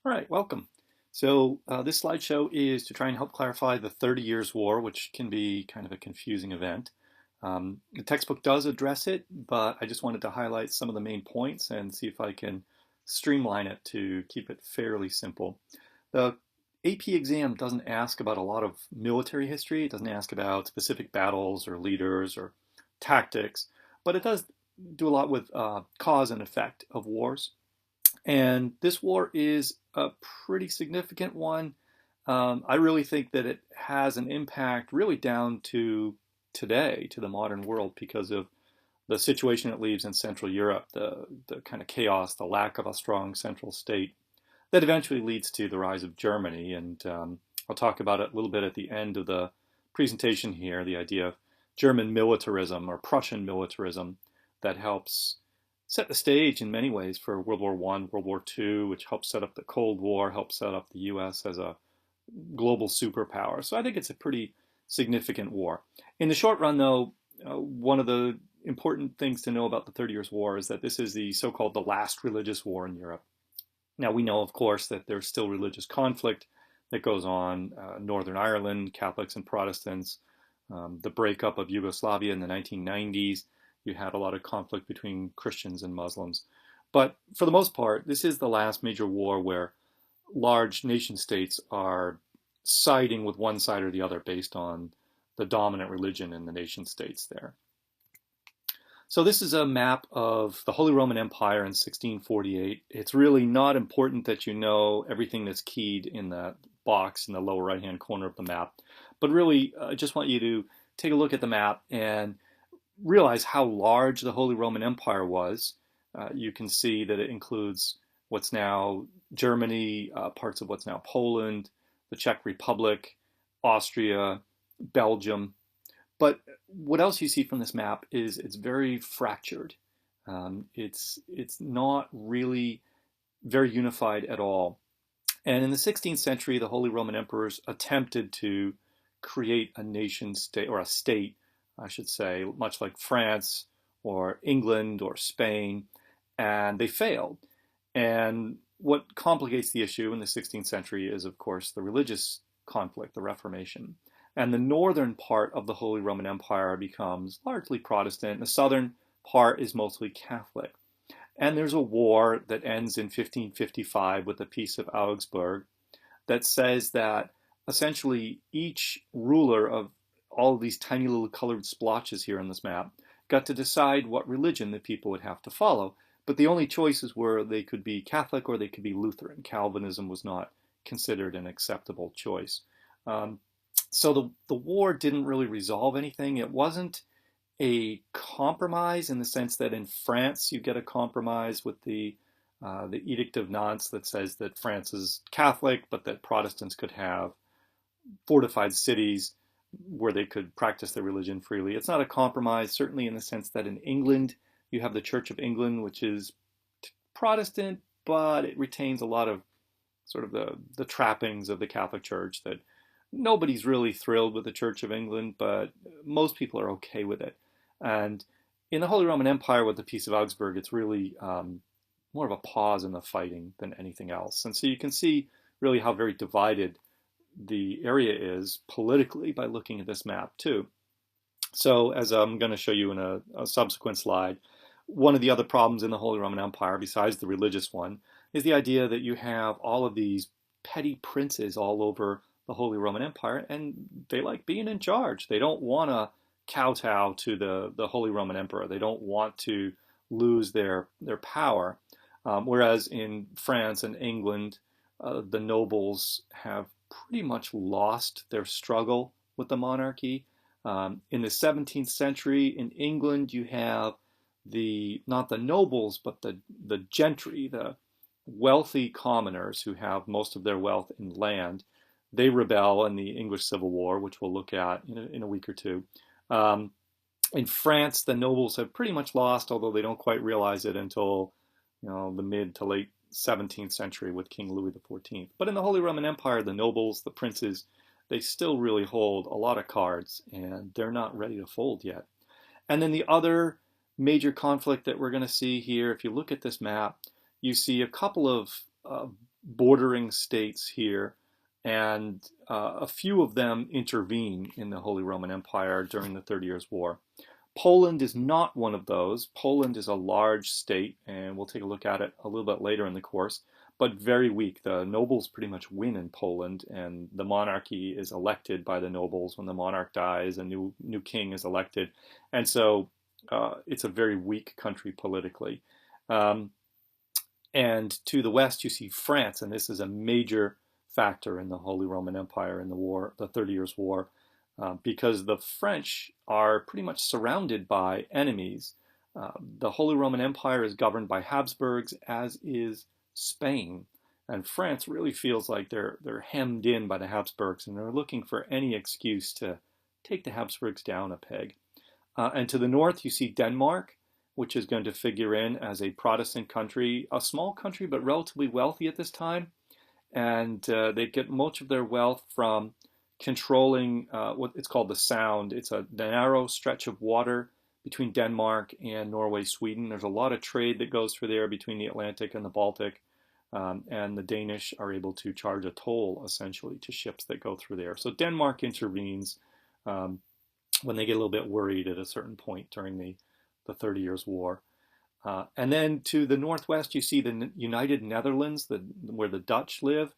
All right, welcome. So this slideshow is to try and help clarify the 30 Years' War, which can be kind of a confusing event. The textbook does address it, but I just wanted to highlight some of the main points and see if I can streamline it to keep it fairly simple. The AP exam doesn't ask about a lot of military history. It doesn't ask about specific battles or leaders or tactics, but it does do a lot with cause and effect of wars. And this war is a pretty significant one. I really think that it has an impact really down to today, to the modern world, because of the situation it leaves in Central Europe, the kind of chaos, the lack of a strong central state that eventually leads to the rise of Germany. And I'll talk about it a little bit at the end of the presentation here, the idea of German militarism or Prussian militarism that helps set the stage in many ways for World War I, World War II, which helped set up the Cold War, helped set up the US as a global superpower. So I think it's a pretty significant war. In the short run, though, one of the important things to know about the 30 Years' War is that this is the so-called the last religious war in Europe. Now, we know, of course, that there's still religious conflict that goes on. Northern Ireland, Catholics and Protestants, the breakup of Yugoslavia in the 1990s, you had a lot of conflict between Christians and Muslims. But for the most part, this is the last major war where large nation states are siding with one side or the other based on the dominant religion in the nation states there. So this is a map of the Holy Roman Empire in 1648. It's really not important that you know everything that's keyed in that box in the lower right-hand corner of the map, but really I just want you to take a look at the map and realize how large the Holy Roman Empire was. You can see that it includes what's now Germany, parts of what's now Poland, the Czech Republic, Austria, Belgium. But what else you see from this map is it's very fractured. It's not really very unified at all. And in the 16th century, the Holy Roman Emperors attempted to create a nation state, or a state, I should say, much like France or England or Spain, and they failed. And what complicates the issue in the 16th century is, of course, the religious conflict, the Reformation. And the northern part of the Holy Roman Empire becomes largely Protestant. The southern part is mostly Catholic. And there's a war that ends in 1555 with the Peace of Augsburg that says that essentially each ruler of all of these tiny little colored splotches here on this map got to decide what religion the people would have to follow. But the only choices were they could be Catholic or they could be Lutheran. Calvinism was not considered an acceptable choice. So the war didn't really resolve anything. It wasn't a compromise in the sense that in France you get a compromise with the Edict of Nantes that says that France is Catholic, but that Protestants could have fortified cities where they could practice their religion freely. It's not a compromise, certainly in the sense that in England you have the Church of England, which is Protestant, but it retains a lot of sort of the trappings of the Catholic Church that nobody's really thrilled with the Church of England, but most people are okay with it. And in the Holy Roman Empire with the Peace of Augsburg, it's really more of a pause in the fighting than anything else. And so you can see really how very divided the area is politically by looking at this map too. So as I'm going to show you in a subsequent slide, one of the other problems in the Holy Roman Empire, besides the religious one, is the idea that you have all of these petty princes all over the Holy Roman Empire, and they like being in charge. They don't want to kowtow to the Holy Roman Emperor. They don't want to lose their power. Whereas in France and England, the nobles have pretty much lost their struggle with the monarchy. In the 17th century in England, you have not the nobles, but the gentry, the wealthy commoners who have most of their wealth in land. They rebel in the English Civil War, which we'll look at in a week or two. In France, the nobles have pretty much lost, although they don't quite realize it until the mid to late 17th century with King Louis XIV. But in the Holy Roman Empire, the nobles, the princes, they still really hold a lot of cards, and they're not ready to fold yet. And then the other major conflict that we're going to see here, if you look at this map, you see a couple of bordering states here, and a few of them intervene in the Holy Roman Empire during the 30 Years' War. Poland is not one of those. Poland is a large state, and we'll take a look at it a little bit later in the course, but very weak. The nobles pretty much win in Poland, and the monarchy is elected by the nobles. When the monarch dies, a new king is elected, and so it's a very weak country politically. Um, and to the west, you see France, and this is a major factor in the Holy Roman Empire in the war, the 30 Years' War, because the French are pretty much surrounded by enemies. The Holy Roman Empire is governed by Habsburgs, as is Spain. And France really feels like they're hemmed in by the Habsburgs, and they're looking for any excuse to take the Habsburgs down a peg. And to the north, you see Denmark, which is going to figure in as a Protestant country, a small country, but relatively wealthy at this time. And they get much of their wealth from controlling what it's called the Sound. It's a narrow stretch of water between Denmark and Norway, Sweden. There's a lot of trade that goes through there between the Atlantic and the Baltic. And the Danish are able to charge a toll, essentially, to ships that go through there. So Denmark intervenes when they get a little bit worried at a certain point during the 30 Years' War. And then to the northwest, you see the United Netherlands, where the Dutch live.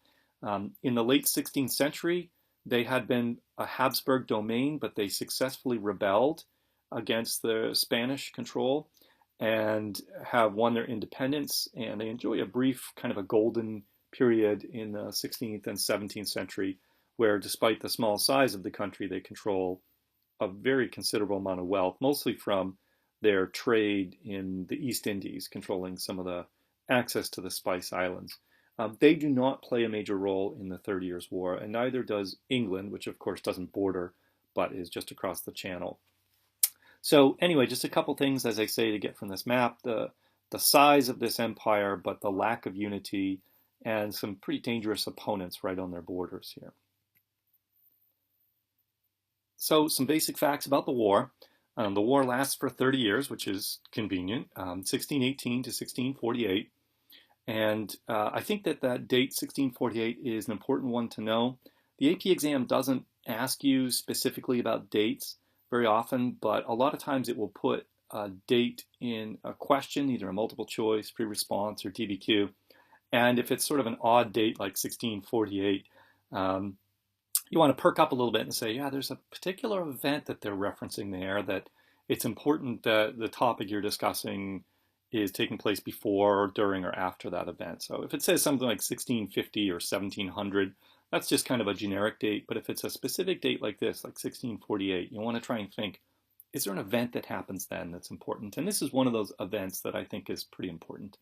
In the late 16th century, they had been a Habsburg domain, but they successfully rebelled against the Spanish control and have won their independence. And they enjoy a brief kind of a golden period in the 16th and 17th century, where despite the small size of the country, they control a very considerable amount of wealth, mostly from their trade in the East Indies, controlling some of the access to the Spice Islands. They do not play a major role in the 30 Years' War, and neither does England, which of course doesn't border, but is just across the channel. So anyway, just a couple things, as I say, to get from this map. The size of this empire, but the lack of unity, and some pretty dangerous opponents right on their borders here. So some basic facts about the war. The war lasts for 30 years, which is convenient, 1618 to 1648. And I think that date, 1648, is an important one to know. The AP exam doesn't ask you specifically about dates very often, but a lot of times it will put a date in a question, either a multiple choice, pre-response, or TBQ. And if it's sort of an odd date like 1648, you want to perk up a little bit and say, yeah, there's a particular event that they're referencing there that it's important that the topic you're discussing is taking place before, or during, or after that event. So if it says something like 1650 or 1700, that's just kind of a generic date. But if it's a specific date like this, like 1648, you want to try and think, is there an event that happens then that's important? And this is one of those events that I think is pretty important.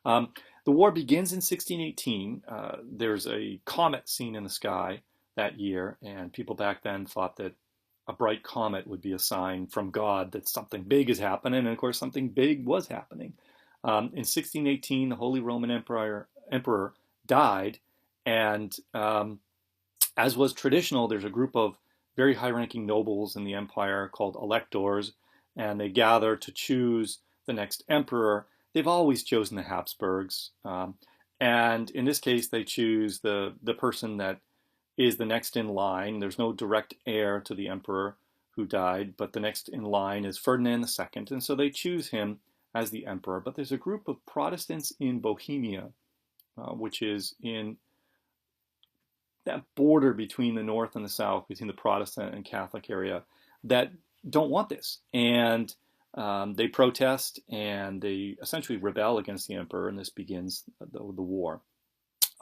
The war begins in 1618. There's a comet seen in the sky that year, and people back then thought that a bright comet would be a sign from God that something big is happening, and of course something big was happening. In 1618, the Holy Roman Emperor died, and as was traditional, there's a group of very high-ranking nobles in the empire called electors, and they gather to choose the next emperor. They've always chosen the Habsburgs, and in this case, they choose the person that is the next in line. There's no direct heir to the emperor who died, but the next in line is Ferdinand II, and so they choose him as the emperor. But there's a group of Protestants in Bohemia, which is in that border between the north and the south, between the Protestant and Catholic area, that don't want this. And they protest, and they essentially rebel against the emperor, and this begins the war.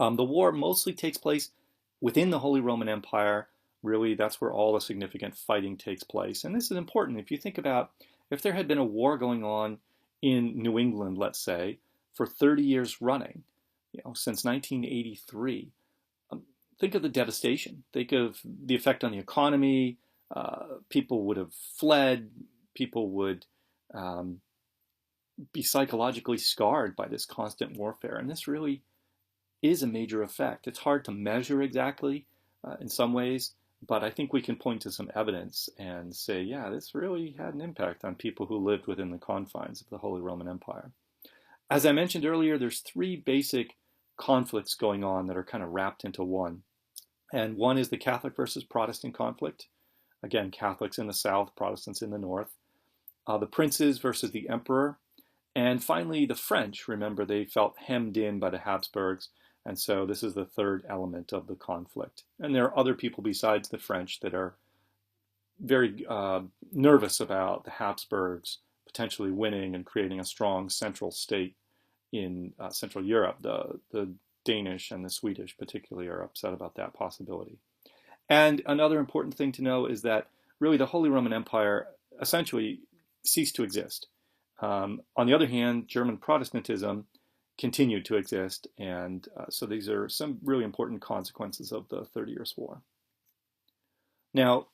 The war mostly takes place within the Holy Roman Empire. Really, that's where all the significant fighting takes place. And this is important. If you think about, if there had been a war going on in New England, let's say, for 30 years running, since 1983, think of the devastation. Think of the effect on the economy. People would have fled. People would be psychologically scarred by this constant warfare. And this really is a major effect. It's hard to measure exactly in some ways, but I think we can point to some evidence and say, yeah, this really had an impact on people who lived within the confines of the Holy Roman Empire. As I mentioned earlier, there's three basic conflicts going on that are kind of wrapped into one. And one is the Catholic versus Protestant conflict. Again, Catholics in the south, Protestants in the north. The princes versus the emperor. And finally, the French. Remember, they felt hemmed in by the Habsburgs. And so this is the third element of the conflict. And there are other people besides the French that are very nervous about the Habsburgs potentially winning and creating a strong central state in Central Europe. The Danish and the Swedish particularly are upset about that possibility. And another important thing to know is that really the Holy Roman Empire essentially ceased to exist. On the other hand, German Protestantism continued to exist, and so these are some really important consequences of the 30 Years' War. Now,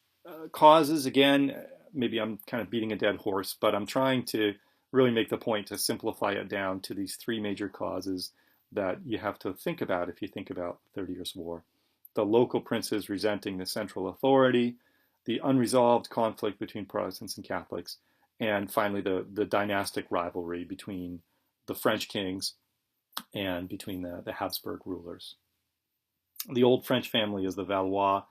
causes, again, maybe I'm kind of beating a dead horse, but I'm trying to really make the point to simplify it down to these three major causes that you have to think about if you think about the 30 Years' War. The local princes resenting the central authority, the unresolved conflict between Protestants and Catholics, and finally the dynastic rivalry between the French kings and between the Habsburg rulers. The old French family is the Valois.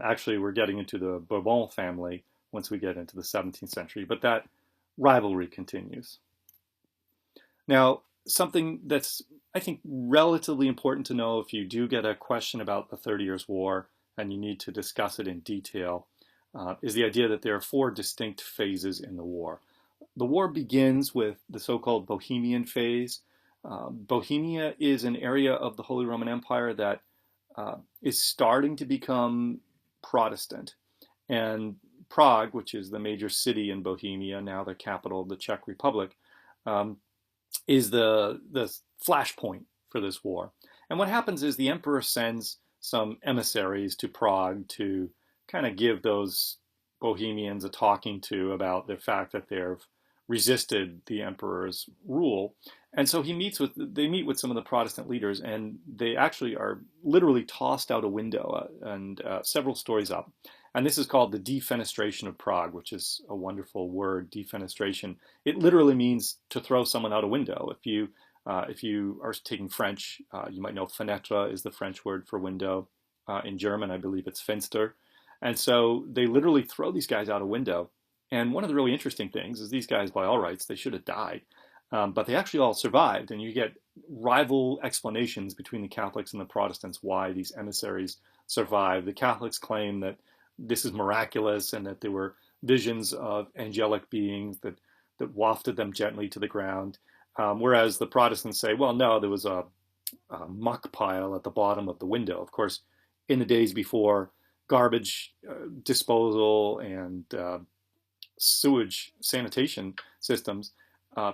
Actually, we're getting into the Bourbon family once we get into the 17th century, but that rivalry continues. Now, something that's, I think, relatively important to know if you do get a question about the 30 Years' War and you need to discuss it in detail, is the idea that there are four distinct phases in the war. The war begins with the so-called Bohemian Phase. Bohemia is an area of the Holy Roman Empire that is starting to become Protestant. And Prague, which is the major city in Bohemia, now the capital of the Czech Republic, is the flashpoint for this war. And what happens is the emperor sends some emissaries to Prague to kind of give those Bohemians a talking to about the fact that they've resisted the emperor's rule. And so they meet with some of the Protestant leaders, and they actually are literally tossed out a window and several stories up. And this is called the defenestration of Prague, which is a wonderful word, defenestration. It literally means to throw someone out a window. If you are taking French, you might know fenêtre is the French word for window. In German, I believe it's Fenster. And so they literally throw these guys out a window. And one of the really interesting things is these guys, by all rights, they should have died. But they actually all survived. And you get rival explanations between the Catholics and the Protestants why these emissaries survived. The Catholics claim that this is miraculous and that there were visions of angelic beings that wafted them gently to the ground. Whereas the Protestants say, well, no, there was a muck pile at the bottom of the window. Of course, in the days before garbage disposal and sewage sanitation systems,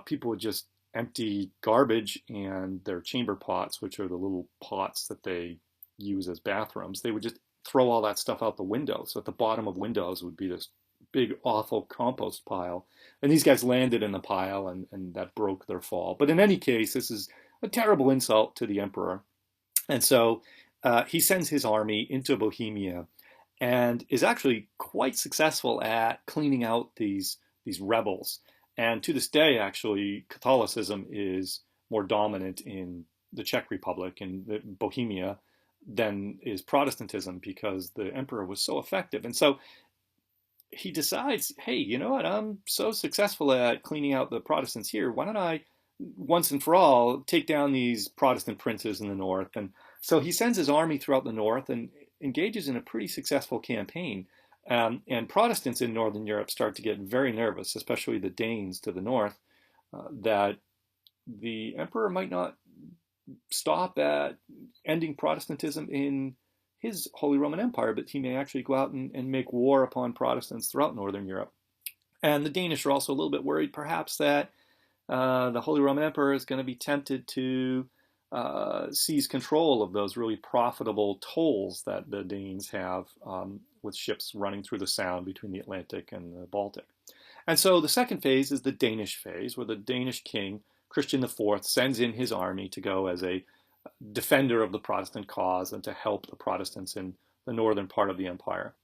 people would just empty garbage and their chamber pots, which are the little pots that they use as bathrooms, they would just throw all that stuff out the window. So at the bottom of windows would be this big, awful compost pile. And these guys landed in the pile, and that broke their fall. But in any case, this is a terrible insult to the emperor. And so he sends his army into Bohemia and is actually quite successful at cleaning out these rebels. And to this day, actually, Catholicism is more dominant in the Czech Republic and Bohemia than is Protestantism, because the emperor was so effective. And so he decides, hey, you know what? I'm so successful at cleaning out the Protestants here. Why don't I, once and for all, take down these Protestant princes in the north? And so he sends his army throughout the north and engages in a pretty successful campaign. And Protestants in Northern Europe start to get very nervous, especially the Danes to the north, that the emperor might not stop at ending Protestantism in his Holy Roman Empire, but he may actually go out and make war upon Protestants throughout Northern Europe. And the Danish are also a little bit worried, perhaps, that the Holy Roman Emperor is going to be tempted to seize control of those really profitable tolls that the Danes have with ships running through the Sound between the Atlantic and the Baltic. And so the second phase is the Danish phase, where the Danish king, Christian IV, sends in his army to go as a defender of the Protestant cause and to help the Protestants in the northern part of the empire.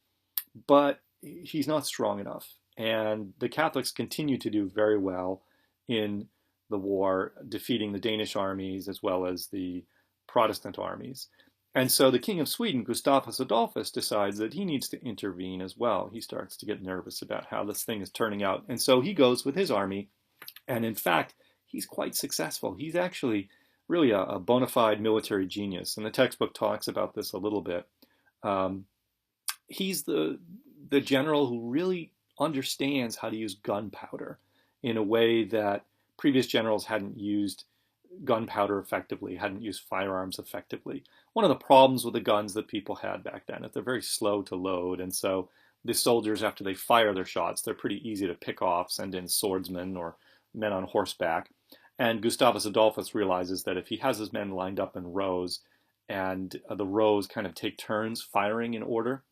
But he's not strong enough. And the Catholics continue to do very well in the war, defeating the Danish armies as well as the Protestant armies. And so the King of Sweden, Gustavus Adolphus, decides that he needs to intervene as well. He starts to get nervous about how this thing is turning out. And so he goes with his army. And in fact, he's quite successful. He's actually really a bona fide military genius. And the textbook talks about this a little bit. Um, he's the general who really understands how to use gunpowder in a way that previous generals hadn't used gunpowder effectively, hadn't used firearms effectively. One of the problems with the guns that people had back then is they're very slow to load, and so the soldiers, after they fire their shots, they're pretty easy to pick off, send in swordsmen or men on horseback. And Gustavus Adolphus realizes that if he has his men lined up in rows, and the rows kind of take turns firing in order,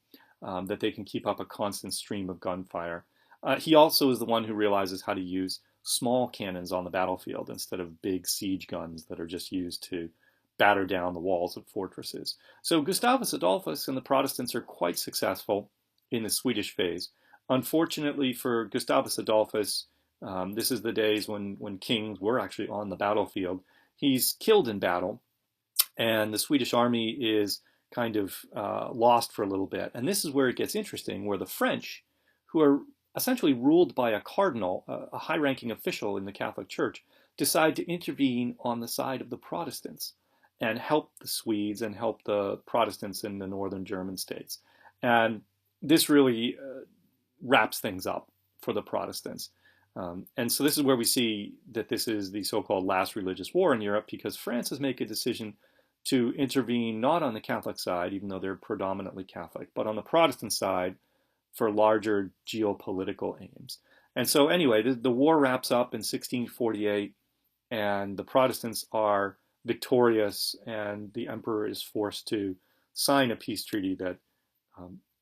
that they can keep up a constant stream of gunfire. He also is the one who realizes how to use small cannons on the battlefield instead of big siege guns that are just used to batter down the walls of fortresses. So Gustavus Adolphus and the Protestants are quite successful in the Swedish phase. Unfortunately for Gustavus Adolphus, this is the days when kings were actually on the battlefield. He's killed in battle, and the Swedish army is kind of lost for a little bit. And this is where it gets interesting, where the French, who are essentially ruled by a cardinal, a high-ranking official in the Catholic Church, decide to intervene on the side of the Protestants and help the Swedes and help the Protestants in the northern German states. And this really wraps things up for the Protestants. And so this is where we see that this is the so-called last religious war in Europe, because France has made a decision to intervene not on the Catholic side, even though they're predominantly Catholic, but on the Protestant side for larger geopolitical aims. And so anyway, the war wraps up in 1648, and the Protestants are victorious, and the emperor is forced to sign a peace treaty that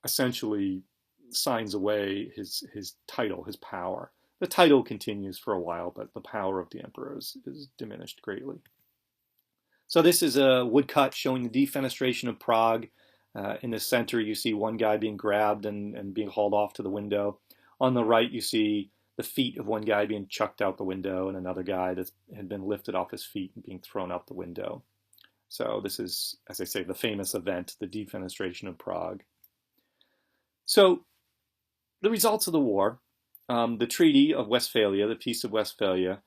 essentially signs away his title, his power. The title continues for a while, but the power of the emperor is diminished greatly. So this is a woodcut showing the defenestration of Prague. In the center, you see one guy being grabbed and being hauled off to the window. On the right, you see the feet of one guy being chucked out the window and another guy that had been lifted off his feet and being thrown out the window. So this is, as I say, the famous event, the defenestration of Prague. So the results of the war, the Treaty of Westphalia, the Peace of Westphalia,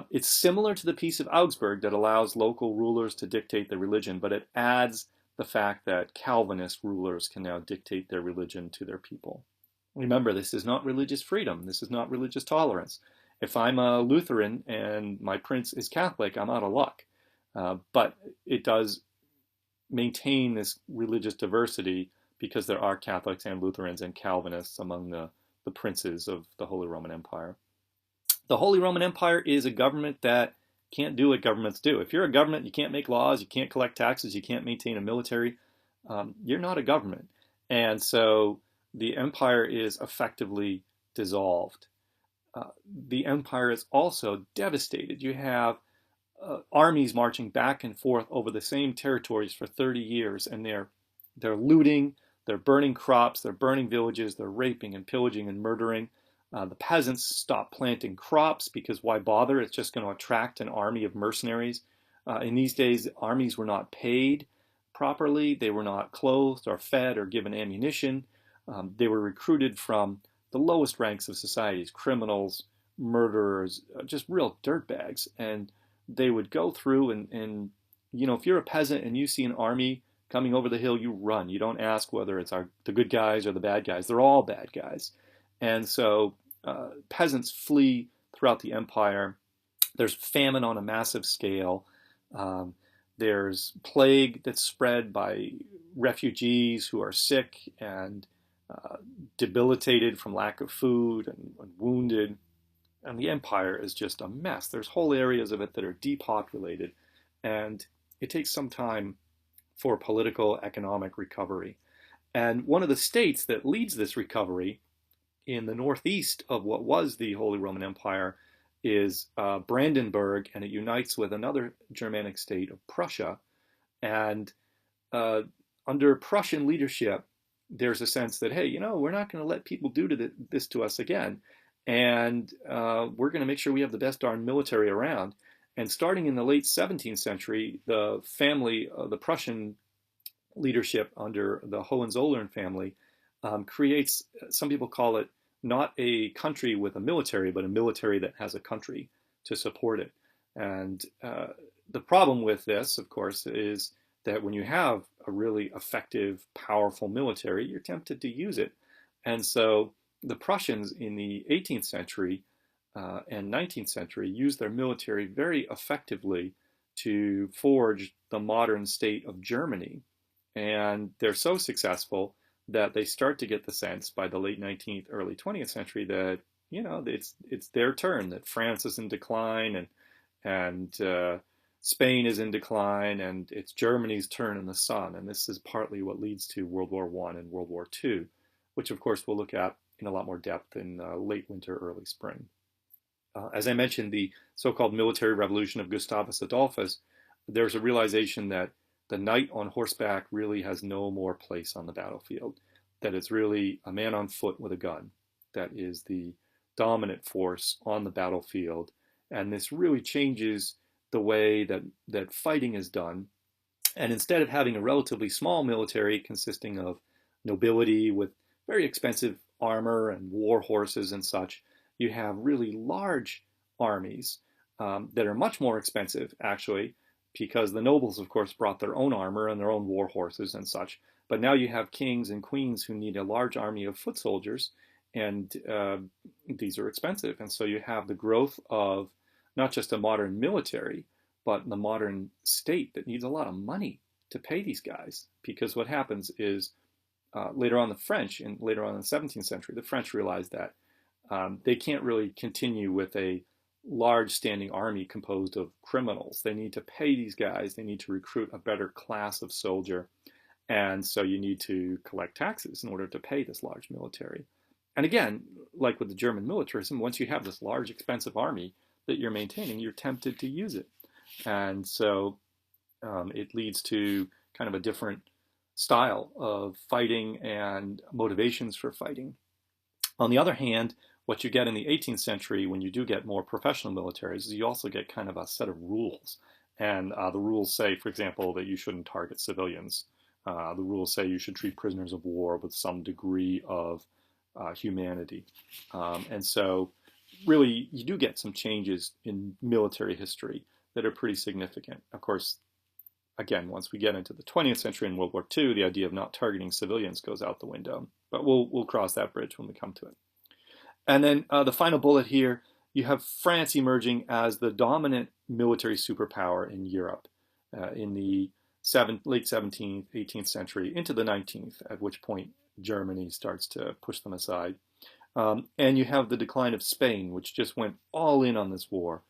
it's similar to the Peace of Augsburg that allows local rulers to dictate their religion, but it adds the fact that Calvinist rulers can now dictate their religion to their people. Remember, this is not religious freedom. This is not religious tolerance. If I'm a Lutheran and my prince is Catholic, I'm out of luck. But it does maintain this religious diversity because there are Catholics and Lutherans and Calvinists among the princes of the Holy Roman Empire. The Holy Roman Empire is a government that can't do what governments do. If you're a government, you can't make laws, you can't collect taxes, you can't maintain a military, you're not a government. And so the empire is effectively dissolved. The empire is also devastated. You have armies marching back and forth over the same territories for 30 years, and they're looting, they're burning crops, they're burning villages, they're raping and pillaging and murdering. The peasants stop planting crops because why bother? It's just going to attract an army of mercenaries. In these days, armies were not paid properly. They were not clothed or fed or given ammunition. They were recruited from the lowest ranks of societies, criminals, murderers, just real dirtbags. And they would go through and if you're a peasant and you see an army coming over the hill, you run. You don't ask whether it's the good guys or the bad guys. They're all bad guys. And so peasants flee throughout the empire. There's famine on a massive scale. There's plague that's spread by refugees who are sick and debilitated from lack of food and wounded. And the empire is just a mess. There's whole areas of it that are depopulated. And it takes some time for political, economic recovery. And one of the states that leads this recovery in the northeast of what was the Holy Roman Empire is Brandenburg, and it unites with another Germanic state of Prussia. And under Prussian leadership, there's a sense that, hey, we're not going to let people do this to us again. And we're going to make sure we have the best darn military around. And starting in the late 17th century, the family, the Prussian leadership under the Hohenzollern family, creates, some people call it, not a country with a military, but a military that has a country to support it. And the problem with this, of course, is that when you have a really effective, powerful military, you're tempted to use it. And so the Prussians in the 18th century and 19th century used their military very effectively to forge the modern state of Germany. And they're so successful that they start to get the sense by the late 19th, early 20th century that, it's their turn, that France is in decline and Spain is in decline, and it's Germany's turn in the sun. And this is partly what leads to World War I and World War II, which of course we'll look at in a lot more depth in late winter, early spring. As I mentioned, the so-called military revolution of Gustavus Adolphus, there's a realization that the knight on horseback really has no more place on the battlefield, that it's really a man on foot with a gun that is the dominant force on the battlefield. And this really changes the way that fighting is done. And instead of having a relatively small military consisting of nobility with very expensive armor and war horses and such, you have really large armies that are much more expensive, actually, because the nobles, of course, brought their own armor and their own war horses and such. But now you have kings and queens who need a large army of foot soldiers, and these are expensive. And so you have the growth of not just a modern military, but the modern state that needs a lot of money to pay these guys. Because what happens is later on the French, and later on in the 17th century, the French realized that they can't really continue with a large standing army composed of criminals. They need to pay these guys. They need to recruit a better class of soldier. And so you need to collect taxes in order to pay this large military. And again, like with the German militarism, once you have this large, expensive army that you're maintaining, you're tempted to use it. And so it leads to kind of a different style of fighting and motivations for fighting. On the other hand, what you get in the 18th century when you do get more professional militaries is you also get kind of a set of rules. And the rules say, for example, that you shouldn't target civilians. The rules say you should treat prisoners of war with some degree of humanity. And so really, you do get some changes in military history that are pretty significant. Of course, again, once we get into the 20th century and World War II, the idea of not targeting civilians goes out the window. But we'll cross that bridge when we come to it. And then the final bullet here, you have France emerging as the dominant military superpower in Europe in the late 17th, 18th century into the 19th, at which point Germany starts to push them aside. And you have the decline of Spain, which just went all in on this war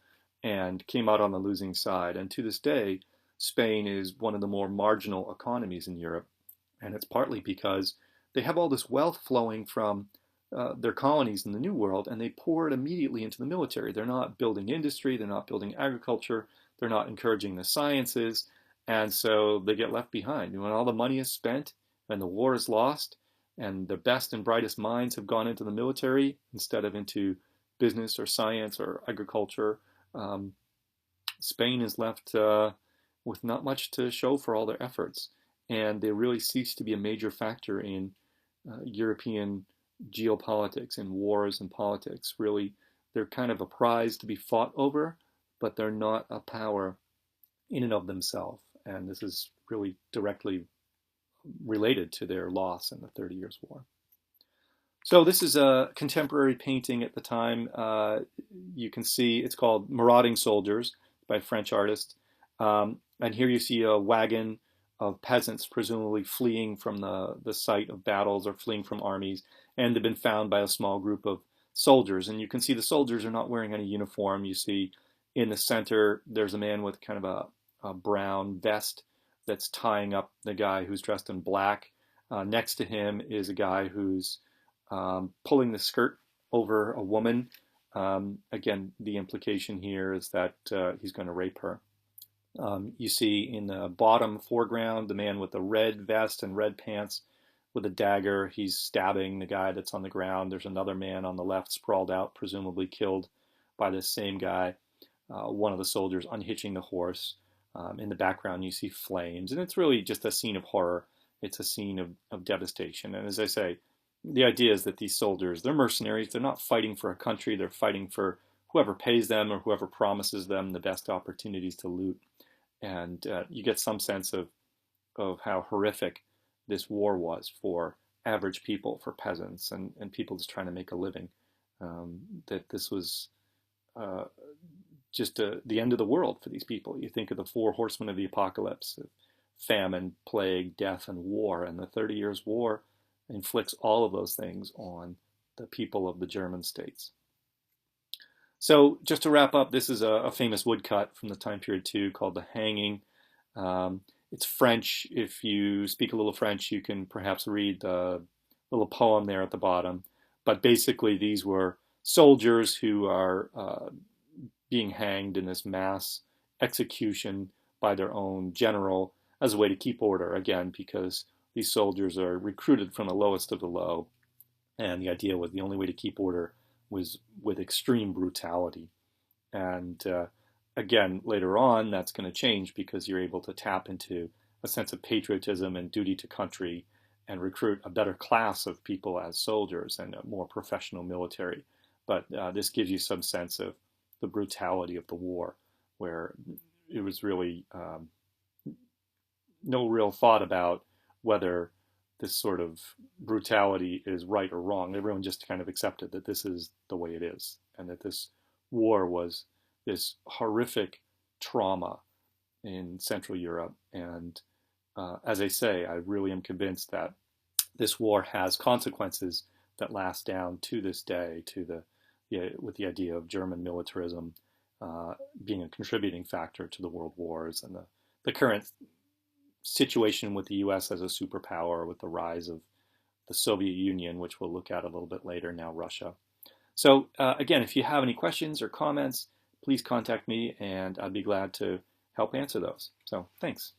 and came out on the losing side. And to this day, Spain is one of the more marginal economies in Europe. And it's partly because they have all this wealth flowing from their colonies in the New World, and they pour it immediately into the military. They're not building industry, they're not building agriculture, they're not encouraging the sciences, and so they get left behind. And when all the money is spent and the war is lost, and the best and brightest minds have gone into the military instead of into business or science or agriculture, Spain is left with not much to show for all their efforts. And they really cease to be a major factor in European geopolitics and wars and politics. Really, they're kind of a prize to be fought over, but they're not a power in and of themselves. And this is really directly related to their loss in the 30 Years' War. So this is a contemporary painting at the time. You can see it's called Marauding Soldiers by a French artist. And here you see a wagon of peasants presumably fleeing from the site of battles or fleeing from armies, and they've been found by a small group of soldiers. And you can see the soldiers are not wearing any uniform. You see in the center there's a man with kind of a brown vest that's tying up the guy who's dressed in black. Next to him is a guy who's pulling the skirt over a woman. Again, the implication here is that he's going to rape her. You see in the bottom foreground the man with the red vest and red pants with a dagger. He's stabbing the guy that's on the ground. There's another man on the left sprawled out, presumably killed by this same guy. one of the soldiers unhitching the horse. In the background, you see flames, and it's really just a scene of horror. It's a scene of devastation. And as I say, the idea is that these soldiers, they're mercenaries. They're not fighting for a country. They're fighting for whoever pays them or whoever promises them the best opportunities to loot. And you get some sense of how horrific this war was for average people, for peasants, and people just trying to make a living. That this was uh, just the end of the world for these people. You think of the four horsemen of the apocalypse: famine, plague, death, and war. And the 30 Years' War inflicts all of those things on the people of the German states. So just to wrap up, this is a famous woodcut from the time period too, called The Hanging. It's French. If you speak a little French, you can perhaps read the little poem there at the bottom. But basically, these were soldiers who are being hanged in this mass execution by their own general as a way to keep order, again, because these soldiers are recruited from the lowest of the low. And the idea was the only way to keep order was with extreme brutality. And again, later on, that's going to change because you're able to tap into a sense of patriotism and duty to country and recruit a better class of people as soldiers and a more professional military. But this gives you some sense of the brutality of the war, where it was really no real thought about whether this sort of brutality is right or wrong. Everyone just kind of accepted that this is the way it is, and that this war was this horrific trauma in Central Europe. And as I say, I really am convinced that this war has consequences that last down to this day, with the idea of German militarism being a contributing factor to the world wars and the current situation with the U.S. as a superpower, with the rise of the Soviet Union, which we'll look at a little bit later, now Russia. So again, if you have any questions or comments, please contact me and I'd be glad to help answer those. So thanks.